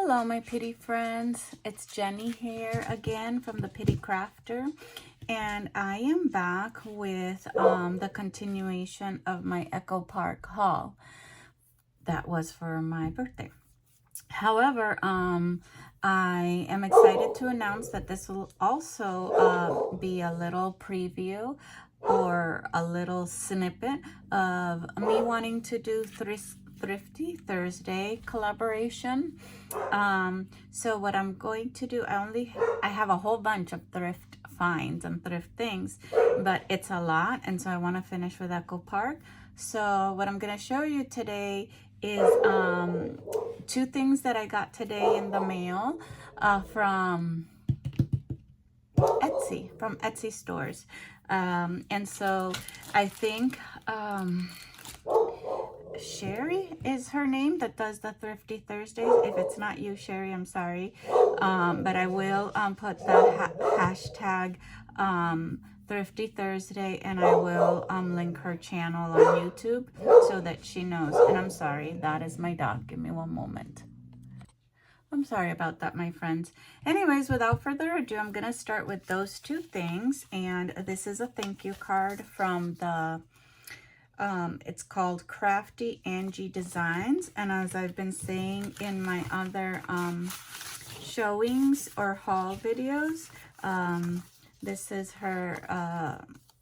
Hello, my Pittie friends. It's Jenny here again from the Pittie Crafter, and I am back with the continuation of my Echo Park haul. That was for my birthday. However, I am excited to announce that this will also be a little preview or a little snippet of me wanting to do Thrifty Thursday collaboration. So what I'm going to do, I have a whole bunch of thrift finds and thrift things, but it's a lot, and so I want to finish with Echo Park. So what I'm going to show you today is two things that I got today in the mail from Etsy stores. And so I think Sheree is her name that does the Thrifty Thursdays. If it's not you, Sheree, I'm sorry. But I will put the hashtag Thrifty Thursday, and I will link her channel on YouTube so that she knows. And I'm sorry, that is my dog. Give me one moment. I'm sorry about that, my friends. Anyways, without further ado, I'm going to start with those two things. And this is a thank you card from the it's called Crafty Angie Designs, and as I've been saying in my other showings or haul videos, this is her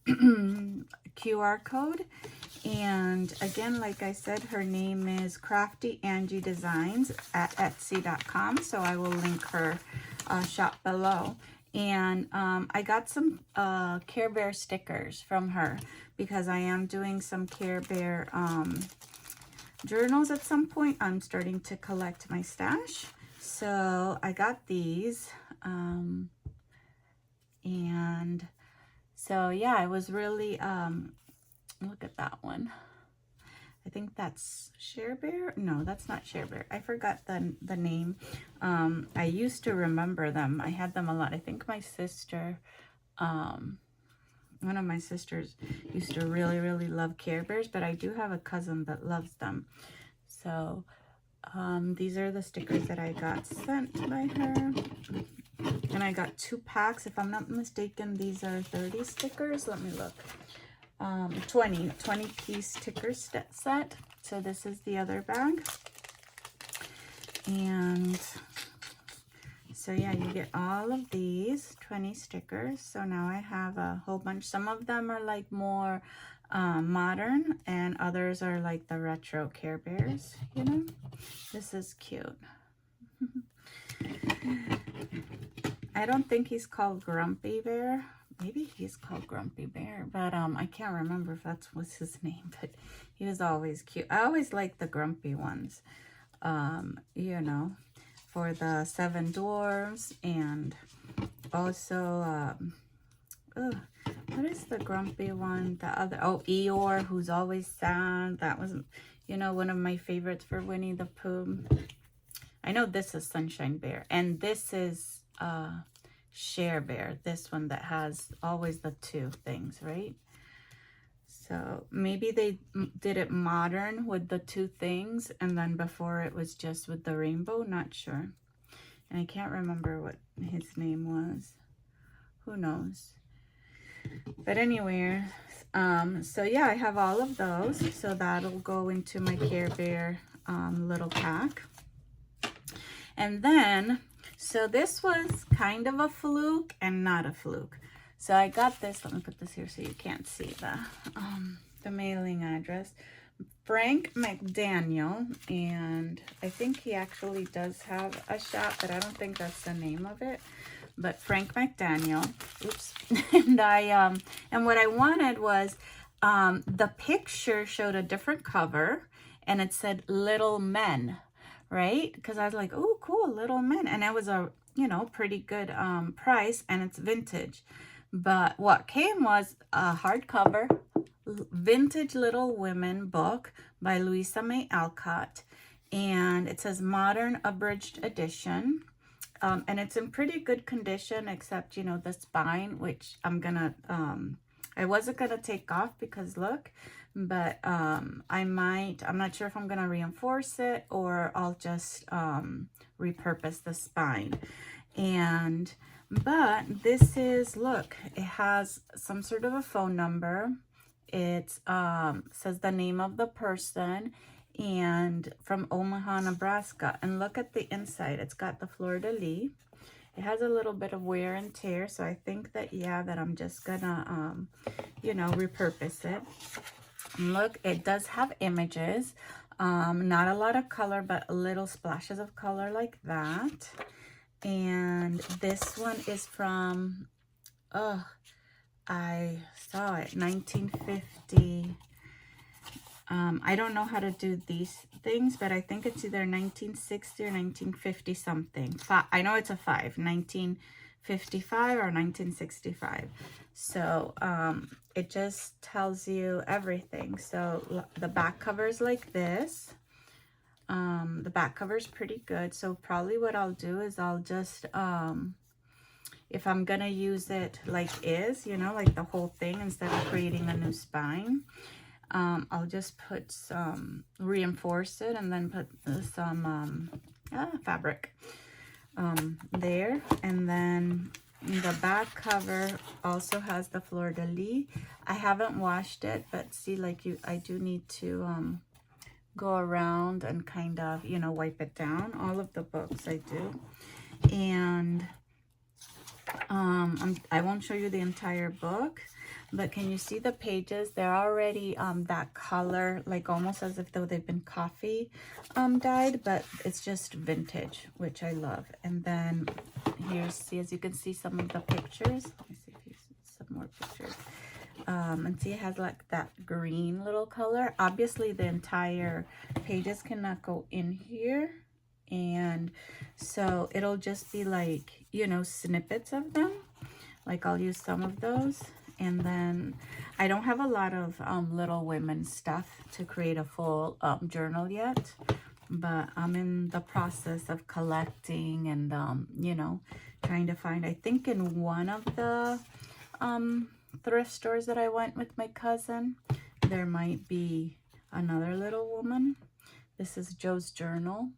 QR code, and again, like I said, her name is Crafty Angie Designs at Etsy.com, so I will link her shop below. And I got some Care Bear stickers from her because I am doing some Care Bear journals at some point. I'm starting to collect my stash. So I got these. And so, yeah, I was really, look at that one. I think that's Share Bear. No, that's not Share Bear. I forgot the name. I used to remember them. I had them a lot. I think my sister, one of my sisters used to really love Care Bears, but I do have a cousin that loves them. So these are the stickers that I got sent by her. And I got 2 packs. If I'm not mistaken, these are 30 stickers. Let me look. 20 piece sticker set. So this is the other bag. And so yeah, you get all of these 20 stickers. So now I have a whole bunch. Some of them are like more modern, and others are like the retro Care Bears, you know. This is cute. I don't think he's called Grumpy Bear. Maybe he's called Grumpy Bear, but I can't remember if that was his name, but he was always cute. I always liked the grumpy ones, you know, for the 7 Dwarves, and also, what is the grumpy one? The other, oh, Eeyore, who's always sad. That was, you know, one of my favorites for Winnie the Pooh. I know this is Sunshine Bear, and this is Share Bear, this one that has always the 2 things, right? So maybe they did it modern with the 2 things, and then before it was just with the rainbow, not sure. And I can't remember what his name was. Who knows? But anyway, so yeah, I have all of those, so that'll go into my Care Bear little pack. And then, so this was kind of a fluke and not a fluke. So I got this. Let me put this here so you can't see the mailing address. Frank McDaniel, and I think he actually does have a shop, but I don't think that's the name of it. But Frank McDaniel, oops. And what I wanted was the picture showed a different cover, and it said Little Men. Right? Because I was like, oh, cool, Little Men. And it was a, you know, pretty good price, and it's vintage. But what came was a hardcover vintage Little Women book by Louisa May Alcott. And it says Modern Abridged Edition. And it's in pretty good condition, except, you know, the spine, which I'm going to, I wasn't going to take off because look, but I'm not sure if I'm gonna reinforce it or I'll just repurpose the spine. But this is, look, it has some sort of a phone number. It says the name of the person, and from Omaha, Nebraska. And look at the inside. It's got the fleur-de-lis. It has a little bit of wear and tear, so I think that, yeah, that I'm just gonna, you know, repurpose it. And look, it does have images. Not a lot of color, but little splashes of color like that. And this one is from, I saw it, 1950. I don't know how to do these things, but I think it's either 1960 or 1950 something. I know it's a 1955 or 1965. So it just tells you everything. So the back cover is like this. The back cover is pretty good. So probably what I'll do is I'll just, if I'm gonna use it like is, you know, like the whole thing instead of creating a new spine, I'll just put some, reinforce it, and then put some fabric there. And then the back cover also has the fleur-de-lis. I haven't washed it, but see, like I do need to go around and kind of, you know, wipe it down. All of the books I do. And I won't show you the entire book, but can you see the pages? They're already that color, like almost as if though they've been coffee dyed, but it's just vintage, which I love. And then here's, see, as you can see some of the pictures. Let me see if you see some more pictures. And see, it has like that green little color. Obviously the entire pages cannot go in here, and so it'll just be like, you know, snippets of them. Like I'll use some of those. And then I don't have a lot of Little Women stuff to create a full journal yet, but I'm in the process of collecting and, you know, trying to find, I think in one of the thrift stores that I went with my cousin, there might be another Little Woman. This is Joe's journal.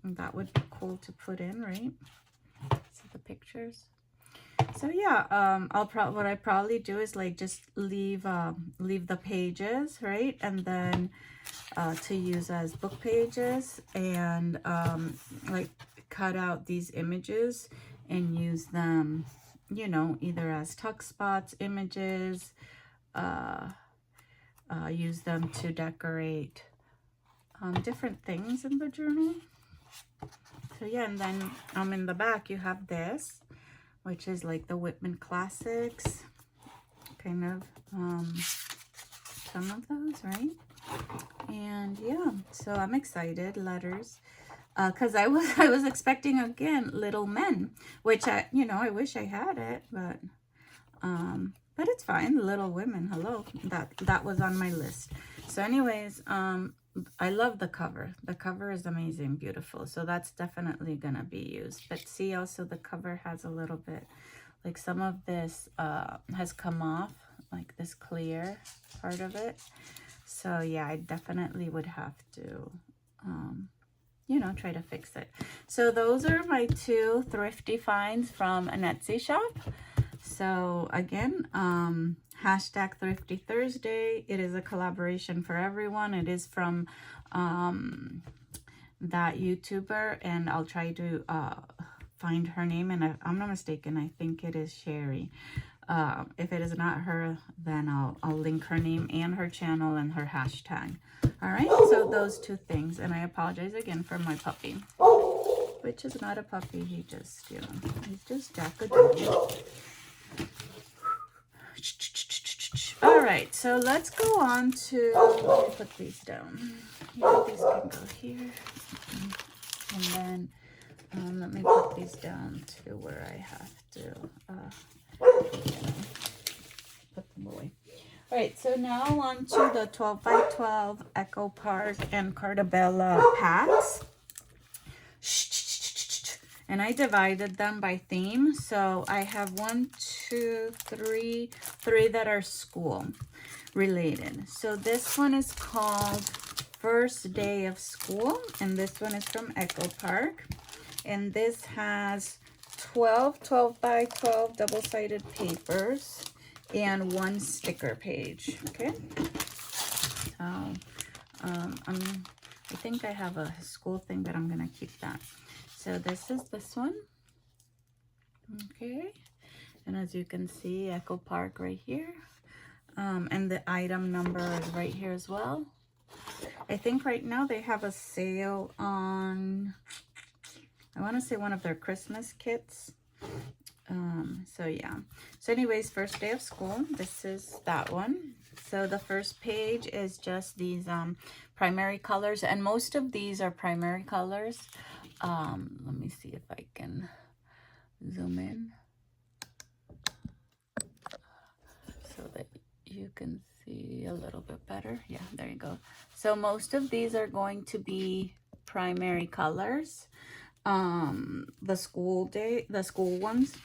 That would be cool to put in, right? See the pictures? So yeah, what I probably do is like just leave the pages, right? And then to use as book pages, and like cut out these images and use them, you know, either as tuck spots, images, use them to decorate different things in the journal. So yeah, and then in the back you have this, which is like the Whitman Classics, kind of some of those, right? And yeah, so I'm excited. Letters, because I was expecting again Little Men, which I wish I had it, but it's fine. Little Women, hello, that was on my list. So anyways, I love the cover. The cover is amazing, beautiful. So that's definitely gonna be used. But see, also the cover has a little bit, like some of this has come off, like this clear part of it. So yeah, I definitely would have to, you know, try to fix it. So those are my two thrifty finds from an Etsy shop. So again, hashtag Thrifty Thursday. It is a collaboration for everyone. It is from that YouTuber, and I'll try to find her name, and if I'm not mistaken, I think it is Sheree. If it is not her, then I'll link her name and her channel and her hashtag. All right, so those two things. And I apologize again for my puppy, which is not a puppy. He just, you know, he's just Jack-a-doodle. All right, so let's go on to, let me put these down. Yeah, these can go here. And then let me put these down to where I have to put them away. All right, so now on to the 12 by 12 Echo Park and Cartabella packs. And I divided them by theme. So I have 1, 2, 3 that are school. related. So this one is called First Day of School, and this one is from Echo Park. And this has 12 by 12 double-sided papers and 1 sticker page. Okay. So I think I have a school thing, but I'm gonna keep that. So this is this one. Okay. And as you can see, Echo Park right here. And the item number is right here as well. I think right now they have a sale on, I want to say one of their Christmas kits. So yeah. So anyways, first day of school. This is that one. So the first page is just these primary colors, and most of these are primary colors. Let me see if I can zoom in so that you can see a little bit better. Yeah, there you go. So most of these are going to be primary colors. The school ones.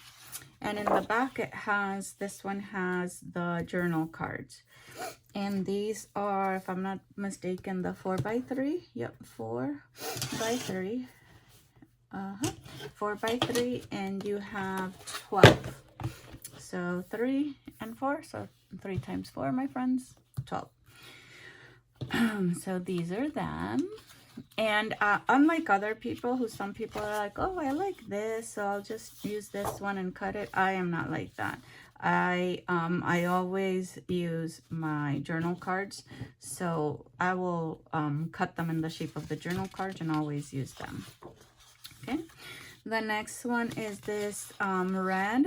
And in the back it has, this one has the journal cards. And these are, if I'm not mistaken, the 4x3. Yep, 4x3. 4x3, and you have 12. So 3 and 4, so 3 times 4, my friends, 12. So these are them. And unlike other people, some people are like, oh, I like this, so I'll just use this one and cut it. I am not like that. I always use my journal cards, so I will cut them in the shape of the journal cards and always use them. Okay. The next one is this red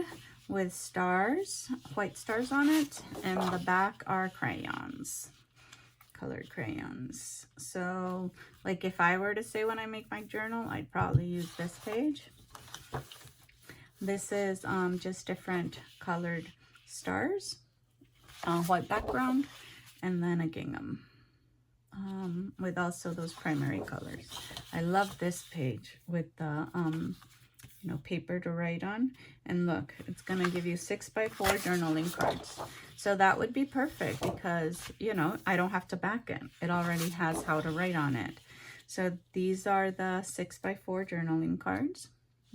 with stars, white stars on it, and the back are crayons. Colored crayons. So like if I were to say when I make my journal, I'd probably use this page. This is just different colored stars, white background, and then a gingham with also those primary colors. I love this page with the paper to write on. And look, it's gonna give you 6x4 journaling cards. So that would be perfect because, I don't have to back it. It already has how to write on it. So these are the 6x4 journaling cards.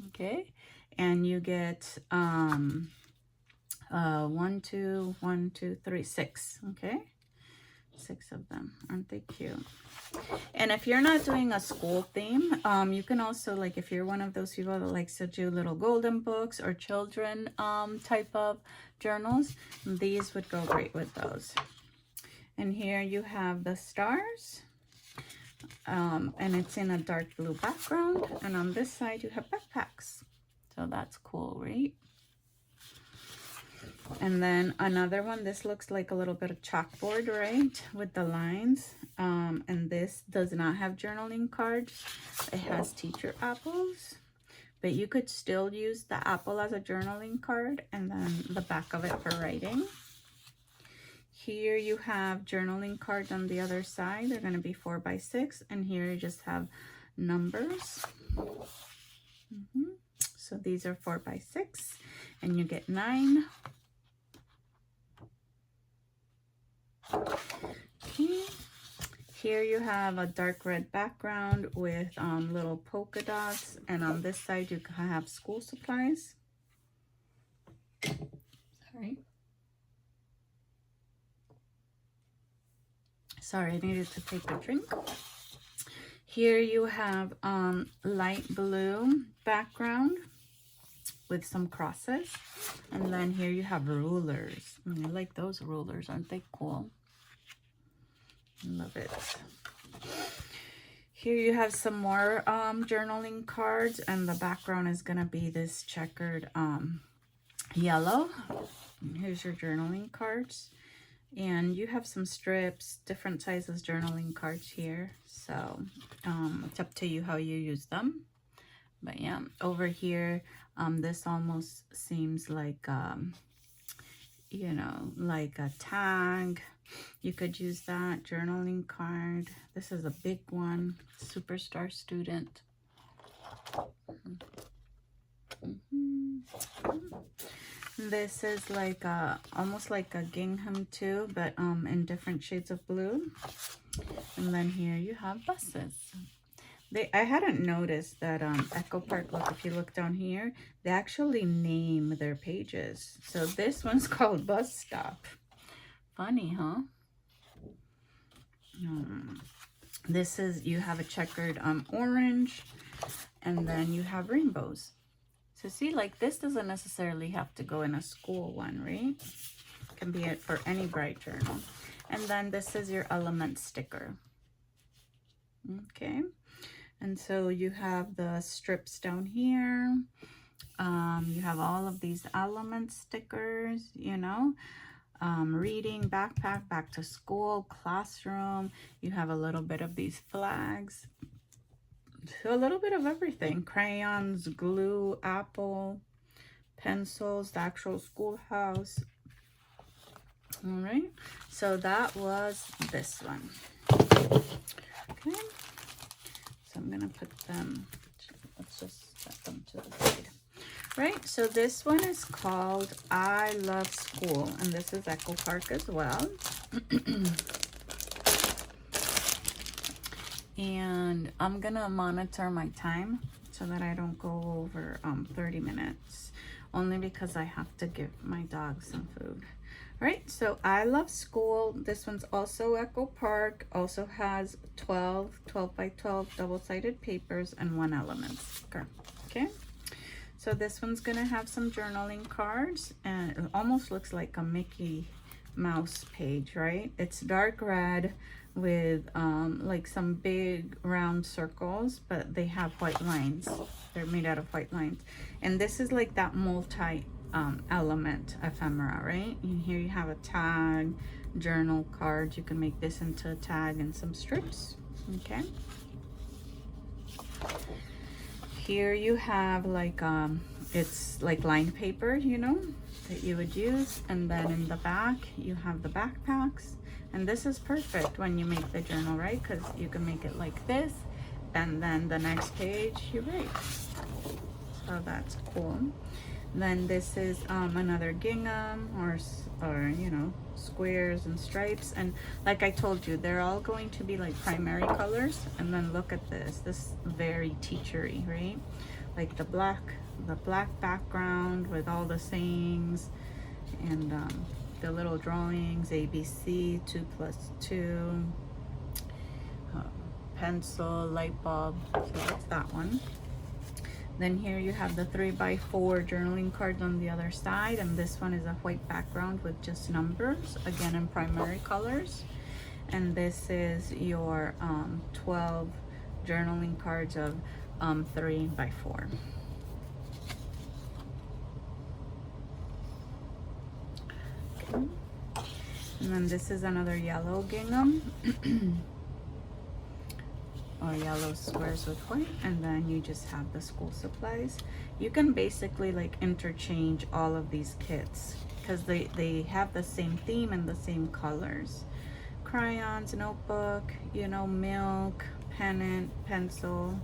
Okay. And you get 1, 2, 1, 2, 3, 6. Okay. 6 of them. Aren't they cute? And if you're not doing a school theme, you can also, like, if you're one of those people that likes to do little golden books or children type of journals, these would go great with those. And here you have the stars, and it's in a dark blue background, and on this side you have backpacks. So that's cool, right? And then another one, this looks like a little bit of chalkboard, right? With the lines. And this does not have journaling cards. It has teacher apples. But you could still use the apple as a journaling card and then the back of it for writing. Here you have journaling cards on the other side. They're going to be 4x6. And here you just have numbers. So these are 4x6. And you get 9. Okay. Here you have a dark red background with little polka dots, and on this side you have school supplies. Sorry, I needed to take a drink. Here you have light blue background with some crosses, and then here you have rulers. I like those rulers, aren't they cool? Love it. Here you have some more journaling cards, and the background is gonna be this checkered yellow. And here's your journaling cards, and you have some strips, different sizes journaling cards here. So it's up to you how you use them. But yeah, over here, this almost seems like like a tag. You could use that journaling card. This is a big one, superstar student. This is like almost like a gingham too, but in different shades of blue. And then here you have buses. I hadn't noticed that Echo Park, look, if you look down here, they actually name their pages. So this one's called Bus Stop. Funny, huh? This is, you have a checkered orange, and then you have rainbows. So see, like this doesn't necessarily have to go in a school one, right? It can be it for any bright journal. And then this is your element sticker. Okay. And so you have the strips down here. You have all of these element stickers, you know. Reading, backpack, back to school, classroom. You have a little bit of these flags. So a little bit of everything. Crayons, glue, apple, pencils, the actual schoolhouse. All right. So that was this one. Okay. So I'm going to put them, let's just set them to the side. Right, so this one is called I Love School, and this is Echo Park as well. And I'm gonna monitor my time so that I don't go over 30 minutes, only because I have to give my dog some food. All right, so I Love School. This one's also Echo Park, also has 12 by 12 double-sided papers and 1 element sticker. Okay. So this one's gonna have some journaling cards, and it almost looks like a Mickey Mouse page, right? It's dark red with like some big round circles, but they have white lines. They're made out of white lines. And this is like that multi element ephemera, right? And here you have a tag, journal card. You can make this into a tag and some strips, okay? Here you have like, it's like lined paper, you know, that you would use. And then in the back, you have the backpacks. And this is perfect when you make the journal, right? Because you can make it like this. And then the next page, you write. So that's cool. Then this is another gingham or, you know, squares and stripes. And like I told you, they're all going to be like primary colors. And then look at this very teachery, right? Like the black background with all the sayings and the little drawings, ABC, 2 + 2, pencil, light bulb. So that's that one. Then here you have the 3 by 4 journaling cards on the other side, and this one is a white background with just numbers, again in primary colors. And this is your 12 journaling cards of 3 by 4. Okay. And then this is another yellow gingham. Or yellow squares with white, and then you just have the school supplies. You can basically like interchange all of these kits because they have the same theme and the same colors. Crayons, notebook, you know, milk, pennant, pencil,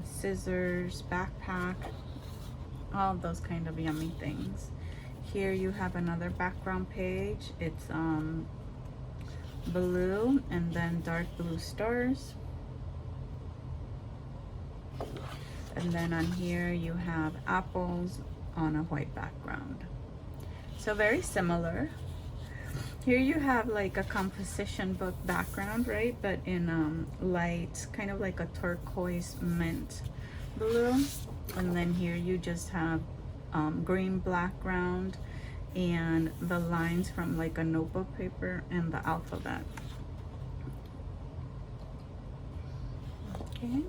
scissors, backpack, all of those kind of yummy things. Here you have another background page. It's blue and then dark blue stars. And then on here you have apples on a white background. So very similar. Here you have like a composition book background, right? But in light, kind of like a turquoise mint blue. And then here you just have green background and the lines from like a notebook paper and the alphabet. Okay.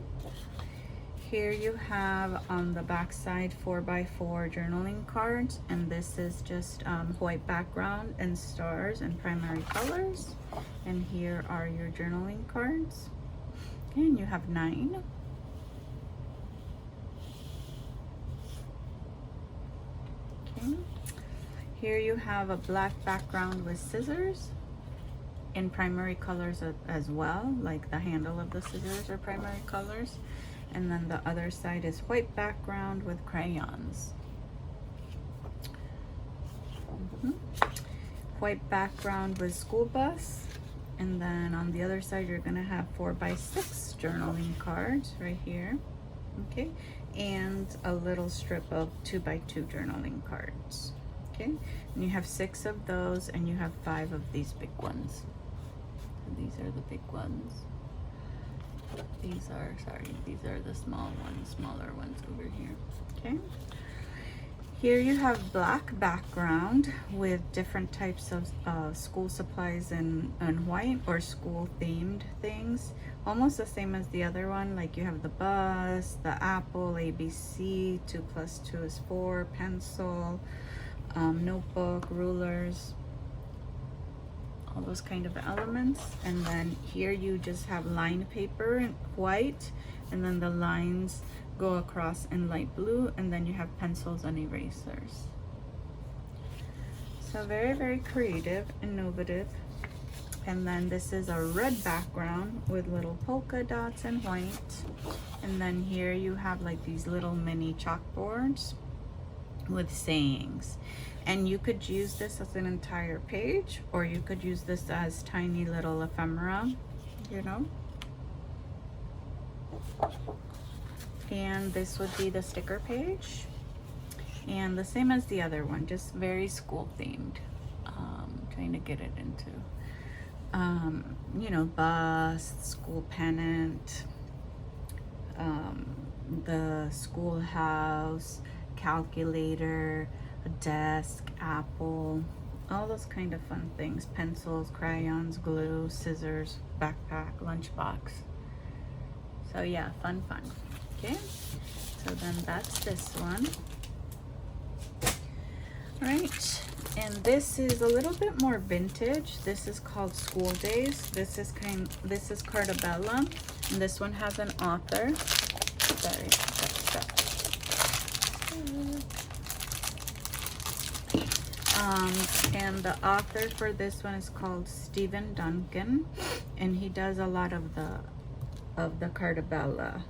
Here you have on the back side 4 by 4 journaling cards, and this is just white background and stars and primary colors. And here are your journaling cards. Okay, and you have 9. Okay. Here you have a black background with scissors in primary colors as well, like the handle of the scissors are primary colors. And then the other side is white background with crayons. White background with school bus. And then on the other side, you're gonna have 4x6 journaling cards right here. Okay, and a little strip of 2x2 journaling cards. Okay, and you have 6 of those, and you have 5 of these big ones. And these are the big ones. These are, sorry, these are the smaller ones over here. Okay. Here you have black background with different types of school supplies in white or school themed things. Almost the same as the other one. Like you have the bus, the apple, ABC, 2 plus 2 is 4, pencil, notebook, rulers, all those kind of elements. And then here you just have lined paper in white, and then the lines go across in light blue, and then you have pencils and erasers. So very, very creative, innovative. And then this is a red background with little polka dots and white. And then here you have like these little mini chalkboards with sayings. And you could use this as an entire page, or you could use this as tiny little ephemera, you know. And this would be the sticker page, and the same as the other one, just very school themed. Trying to get it into you know, bus, school pennant, the schoolhouse, calculator, a desk, apple, all those kind of fun things. Pencils, crayons, glue, scissors, backpack, lunchbox. So yeah, fun. Okay, so then that's this one. All right, and this is a little bit more vintage. This is called School Days. This is Cartabella, and this one has an author. Sorry, and the author for this one is called Stephen Duncan, and he does a lot of the Cartabella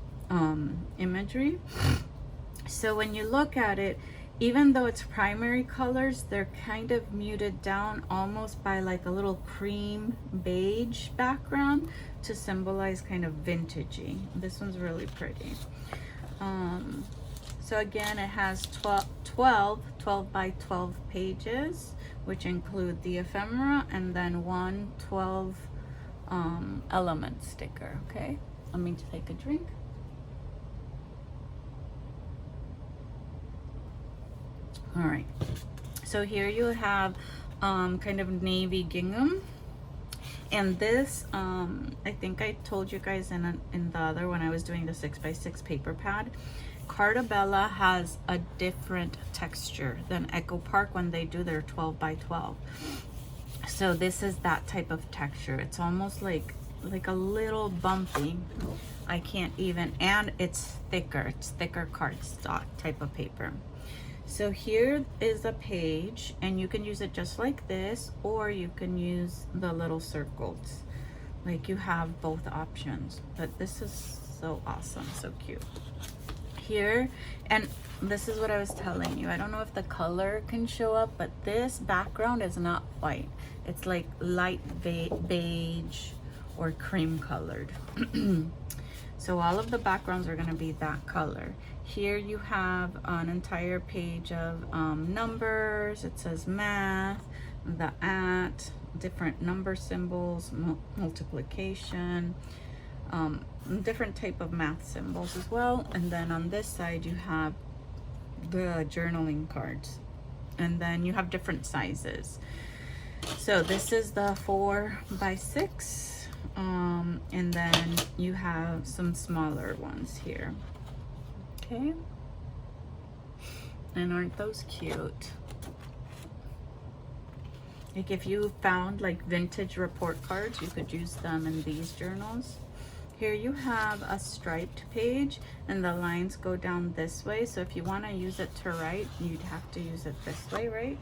imagery. So when you look at it, even though it's primary colors, they're kind of muted down almost by like a little cream beige background to symbolize kind of vintagey. This one's really pretty. So again, it has 12 by 12 pages, which include the ephemera and then one 12 element sticker. Okay, let me take a drink. All right, so here you have kind of navy gingham, and this I think I told you guys in the other when I was doing the 6x6 paper pad, Cartabella has a different texture than Echo Park when they do their 12 by 12. So this is that type of texture. It's almost like a little bumpy. I can't even, and it's thicker cardstock type of paper. So here is a page, and you can use it just like this, or you can use the little circles. Like, you have both options, but this is so awesome, so cute. Here, and this is what I was telling you. I don't know if the color can show up, but this background is not white. It's like light beige or cream colored. So all of the backgrounds are going to be that color. Here you have an entire page of numbers. It says math, the at, different number symbols, multiplication, different type of math symbols as well. And then on this side you have the journaling cards, and then you have different sizes. So this is the 4x6. And then you have some smaller ones here. Okay, and aren't those cute? Like, if you found like vintage report cards, you could use them in these journals. Here you have a striped page, and the lines go down this way. So if you want to use it to write, you'd have to use it this way, right?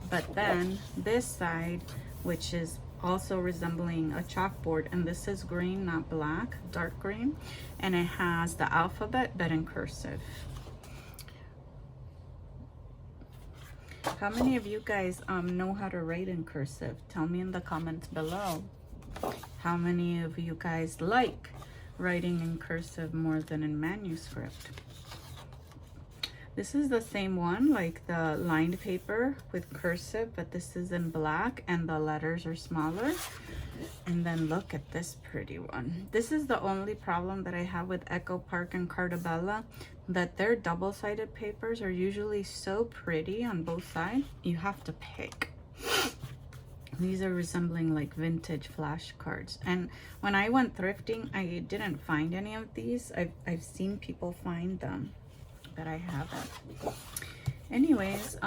But then this side, which is also resembling a chalkboard, and this is green, not black, dark green, and it has the alphabet but in cursive. How many of you guys know how to write in cursive? Tell me in the comments below. How many of you guys like writing in cursive more than in manuscript? This is the same one, like the lined paper with cursive, but this is in black and the letters are smaller. And then look at this pretty one. This is the only problem that I have with Echo Park and Cartabella, that their double-sided papers are usually so pretty on both sides. You have to pick. These are resembling like vintage flashcards. And when I went thrifting, I didn't find any of these. I've seen people find them, but I haven't. Anyways,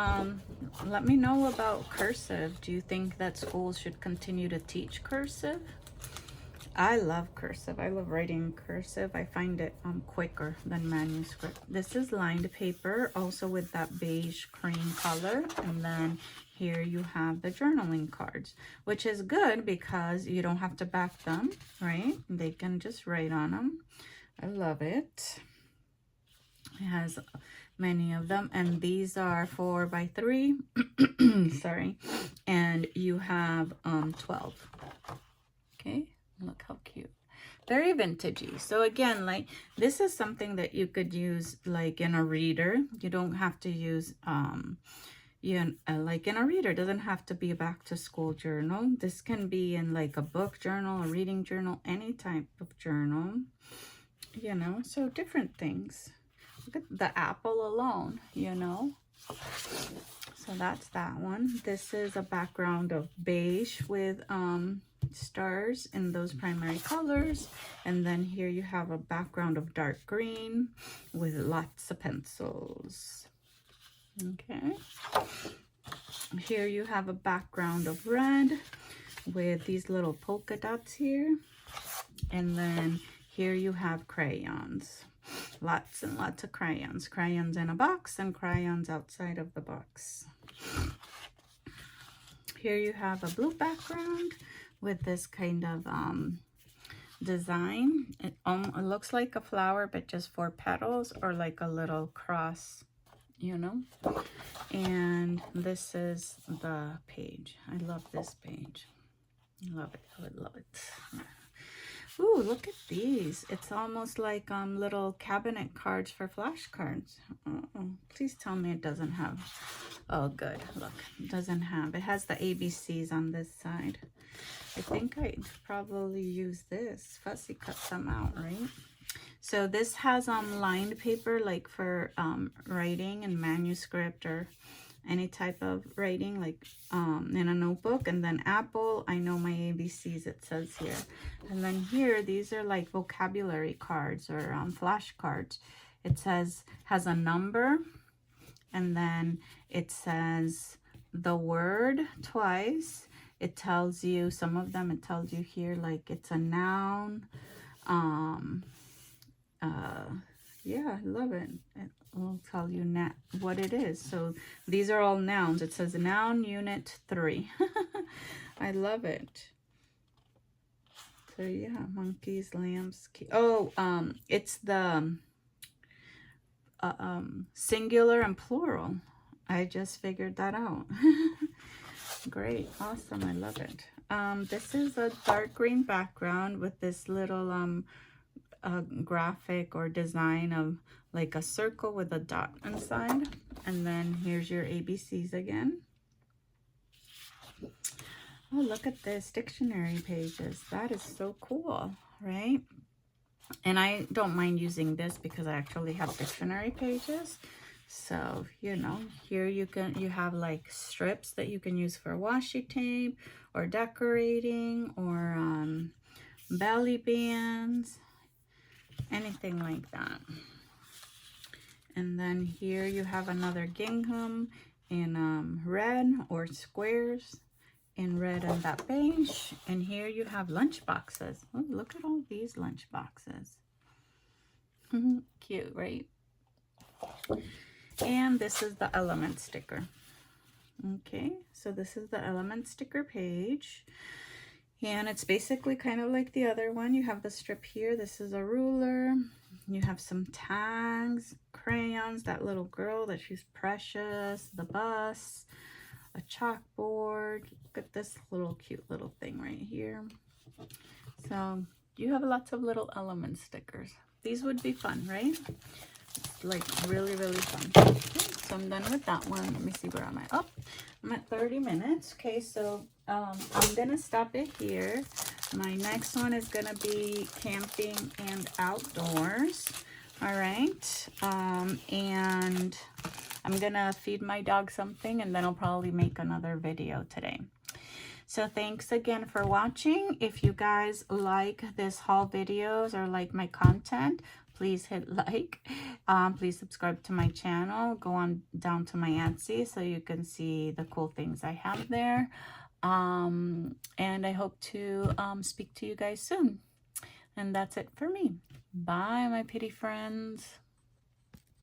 let me know about cursive. Do you think that schools should continue to teach cursive? I love cursive. I love writing cursive. I find it quicker than manuscript. This is lined paper, also with that beige cream color. And then here you have the journaling cards, which is good because you don't have to back them, right? They can just write on them. I love it. It has many of them, and these are 4x3. Sorry, and you have 12. Okay, look how cute. Very vintagey. So again, like, this is something that you could use like in a reader. You don't have to use like in a reader. It doesn't have to be a back to school journal. This can be in like a book journal, a reading journal, any type of journal, you know, so different things. Look at the apple alone, you know. So that's that one. This is a background of beige with stars in those primary colors. And then here you have a background of dark green with lots of pencils. Okay. Here you have a background of red with these little polka dots here. And then here you have crayons. Lots and lots of crayons. Crayons in a box and crayons outside of the box. Here you have a blue background with this kind of design. It looks like a flower, but just 4 petals, or like a little cross, you know. And this is the page. I love this page. Love it, love it, love it. Ooh, look at these. It's almost like little cabinet cards for flashcards. Please tell me it doesn't have. Oh, good. Look, it doesn't have. It has the ABCs on this side. I think I'd probably use this. Fussy cut some out, right? So this has lined paper, like for writing and manuscript or any type of writing, like in a notebook. And then apple, I know my ABCs, it says here. And then here, these are like vocabulary cards or flashcards. It says, has a number, and then it says the word twice. It tells you, some of them, it tells you here, like it's a noun. Yeah, I love it. It will tell you what it is. So these are all nouns. It says noun unit 3. I love it. So yeah, monkeys, lambs. Oh, it's the singular and plural. I just figured that out. Great, awesome, I love it. This is a dark green background with this little graphic or design of like a circle with a dot inside. And then here's your ABCs again. Oh, look at this, dictionary pages. That is so cool, right? And I don't mind using this because I actually have dictionary pages. So, you know, here you have like strips that you can use for washi tape or decorating or belly bands, anything like that. And then here you have another gingham in red, or squares in red and that beige. And here you have lunch boxes. Oh, look at all these lunch boxes. Cute, right? And this is the element sticker. Okay, so this is the element sticker page. And it's basically kind of like the other one. You have the strip here. This is a ruler. You have some tags, crayons, that little girl that she's precious, the bus, a chalkboard. Look at this little cute little thing right here. So you have lots of little element stickers. These would be fun, right? It's like really, really fun. Okay, so I'm done with that one. Let me see where I'm at. Oh, I'm at 30 minutes. Okay, so I'm gonna stop it here. My next one is gonna be camping and outdoors. All right, and I'm gonna feed my dog something, and then I'll probably make another video today. So thanks again for watching. If you guys like this haul videos or like my content, please hit like. Please subscribe to my channel. Go on down to my Etsy so you can see the cool things I have there. And I hope to speak to you guys soon. And that's it for me. Bye, my Pittie friends.